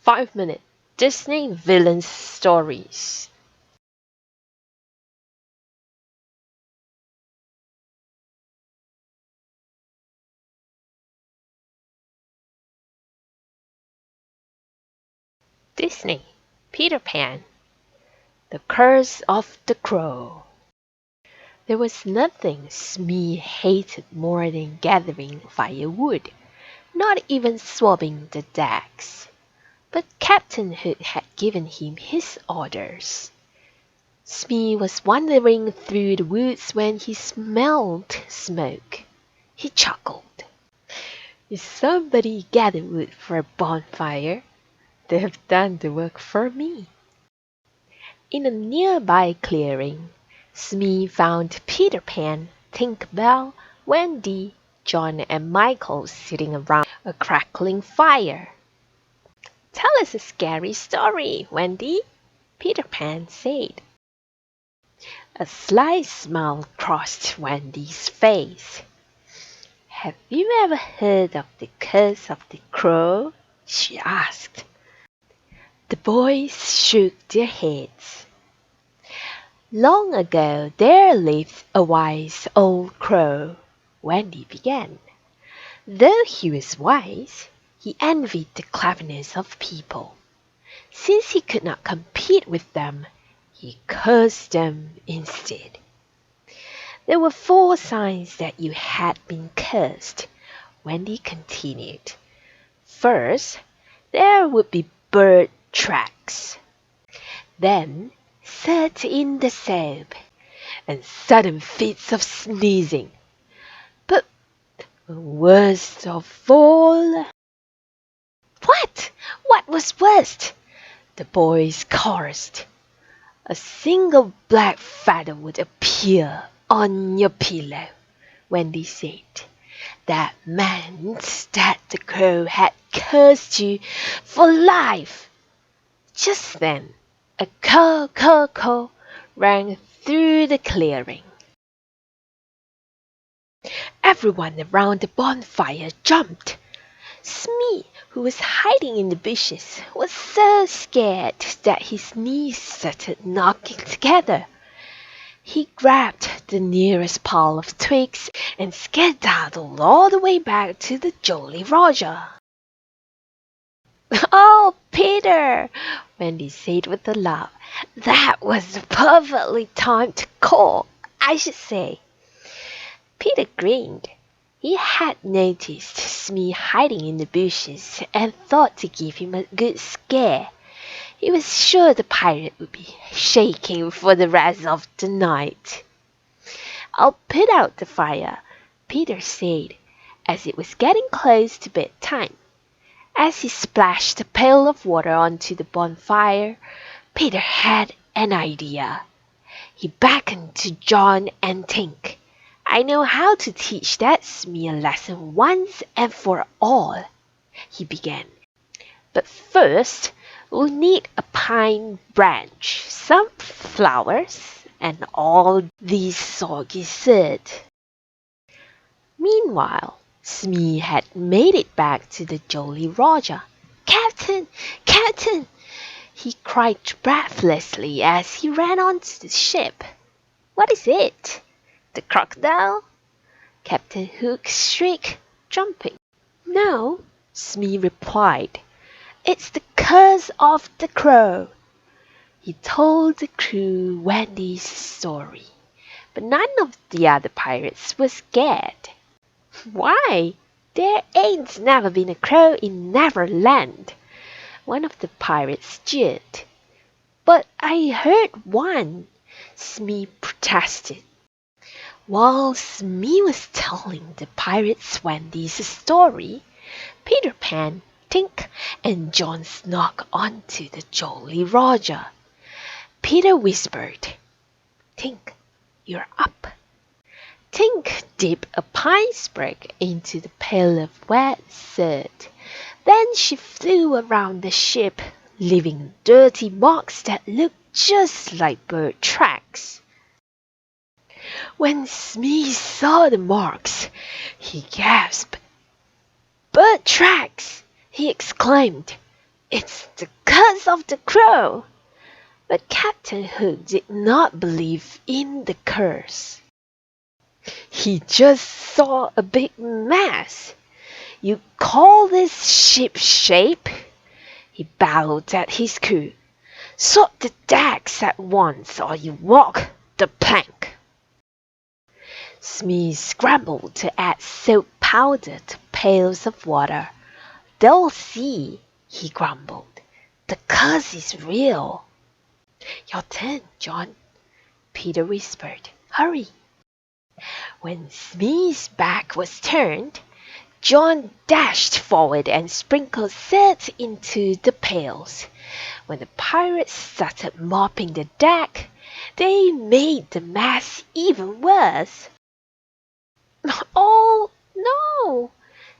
5-minute Disney Villain Stories. Disney, Peter Pan, The Curse of the Crow. There was nothing Smee hated more than gathering firewood, not even swabbing the decks. But Captain Hook had given him his orders. Smee was wandering through the woods when he smelled smoke. He chuckled. If somebody gathered wood for a bonfire, they have done the work for me. In a nearby clearing, Smee found Peter Pan, Tinker Bell, Wendy, John, and Michael sitting around a crackling fire. "Tell us a scary story, Wendy," Peter Pan said. A sly smile crossed Wendy's face. "Have you ever heard of the Curse of the Crow?" she asked. The boys shook their heads. "Long ago there lived a wise old crow," Wendy began. "Though he was wise, he envied the cleverness of people. Since he could not compete with them, he cursed them instead. There were 4 signs that you had been cursed," Wendy continued. "First, there would be bird tracks. Then set in the soap, and sudden fits of sneezing. But worst of all—" "What? What was worst?" the boys chorused. "A single black feather would appear on your pillow," Wendy said. "That meant that the crow had cursed you for life." Just then, a caw, caw, caw rang through the clearing. Everyone around the bonfire jumped. Smee, who was hiding in the bushes, was so scared that his knees started knocking together. He grabbed the nearest pile of twigs and skedaddled all the way back to the Jolly Roger. "Oh, Peter," Wendy said with a laugh, "that was a perfectly timed call, I should say." Peter grinned. He had noticed Smee hiding in the bushes and thought to give him a good scare. He was sure the pirate would be shaking for the rest of the night. "I'll put out the fire," Peter said, as it was getting close to bedtime. As he splashed a pail of water onto the bonfire, Peter had an idea. He beckoned to John and Tink. "I know how to teach that Smee a lesson once and for all," he began. "But first, we'll need a pine branch, some flowers, and all these soggy seed." Meanwhile, Smee had made it back to the Jolly Roger. "Captain! Captain!" he cried breathlessly as he ran onto the ship. "What is it? The crocodile?" Captain Hook shrieked, jumping. "No," Smee replied. "It's the Curse of the Crow." He told the crew Wendy's story, but none of the other pirates was scared. "Why, there ain't never been a crow in Neverland," one of the pirates jeered. "But I heard one," Smee protested. While Smee was telling the pirates Wendy's story, Peter Pan, Tink, and John snuck onto the Jolly Roger. Peter whispered, "Tink, you're up." Tink dipped a pine sprig into the pail of wet soot. Then she flew around the ship, leaving dirty marks that looked just like bird tracks. When Smee saw the marks, he gasped. "Bird tracks!" he exclaimed. It's the curse of the crow. But Captain Hook did not believe in the curse. He just saw a big mess. You call this ship shape? He bellowed at his crew. Sort the decks at once, or you walk the plank. Smee scrambled to add soap powder to pails of water. They'll see, he grumbled. The curse is real. Your turn, John, Peter whispered. Hurry. When Smee's back was turned, John dashed forward and sprinkled dirt into the pails. When the pirates started mopping the deck, they made the mess even worse. Oh, no!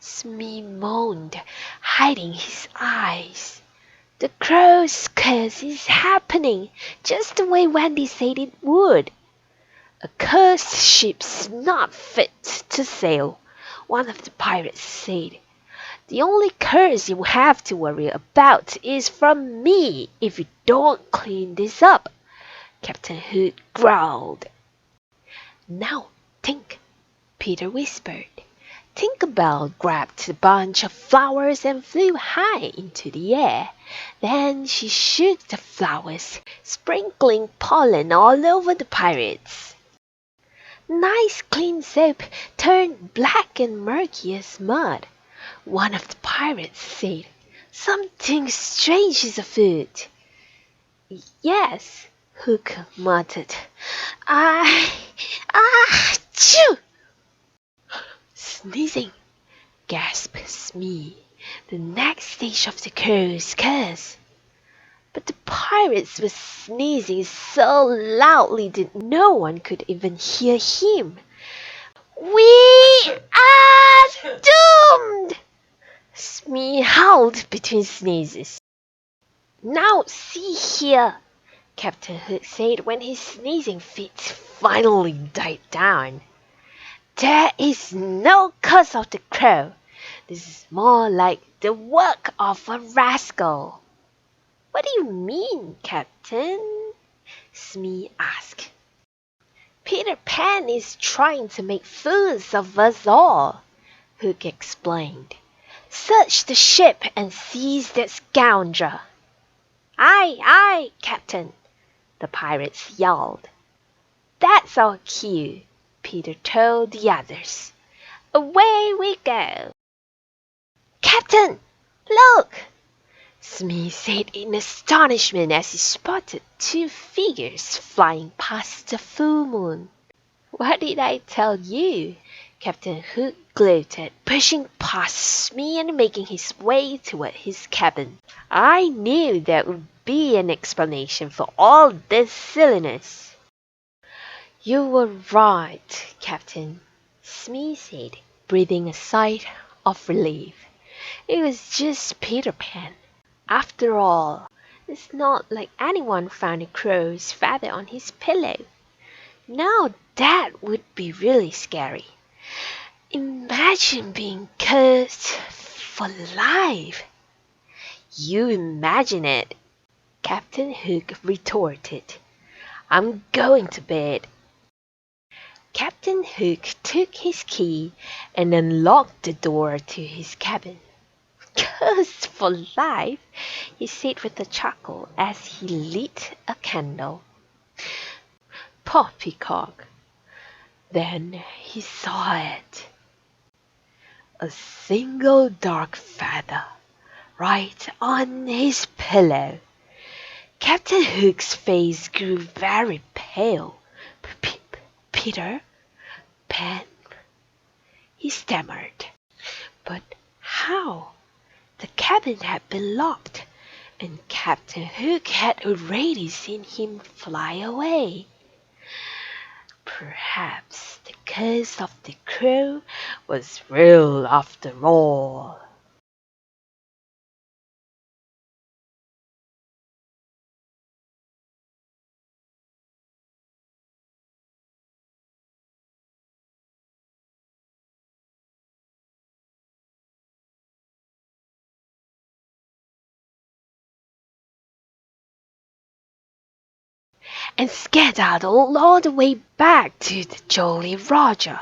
Smee moaned, hiding his eyes. The crow's curse is happening, just the way Wendy said it would. A cursed ship's not fit to sail, one of the pirates said. The only curse you have to worry about is from me if you don't clean this up, Captain Hook growled. Now think, Peter whispered. Tinkerbell grabbed a bunch of flowers and flew high into the air. Then she shook the flowers, sprinkling pollen all over the pirates. Nice clean soap turned black and murky as mud. One of the pirates said, Something strange is afoot. Yes, Hook muttered. Achoo! Sneezing, gasped Smee, the next stage of the crow's curse. But the pirates were sneezing so loudly that no one could even hear him. We are doomed! Smee howled between sneezes. Now see here, Captain Hook said when his sneezing fit finally died down. There is no curse of the crow. This is more like the work of a rascal. What do you mean, Captain? Smee asked. Peter Pan is trying to make fools of us all, Hook explained. Search the ship and seize that scoundrel. Aye, aye, Captain, the pirates yelled. That's our cue, Peter told the others. Away we go. Captain, look! Smee said in astonishment as he spotted two figures flying past the full moon. What did I tell you? Captain Hook gloated, pushing past Smee and making his way toward his cabin. I knew there would be an explanation for all this silliness. You were right, Captain, Smee said, breathing a sigh of relief. It was just Peter Pan. After all, it's not like anyone found a crow's feather on his pillow. Now that would be really scary. Imagine being cursed for life. You imagine it, Captain Hook retorted. I'm going to bed. Captain Hook took his key and unlocked the door to his cabin. Cursed for life, he said with a chuckle as he lit a candle. Poppycock. Then he saw it. A single dark feather right on his pillow. Captain Hook's face grew very pale. Peter Pan, he stammered. But how? The cabin had been locked, and Captain Hook had already seen him fly away. Perhaps the curse of the crow was real after all. and skedaddled all the way back to the Jolly Roger.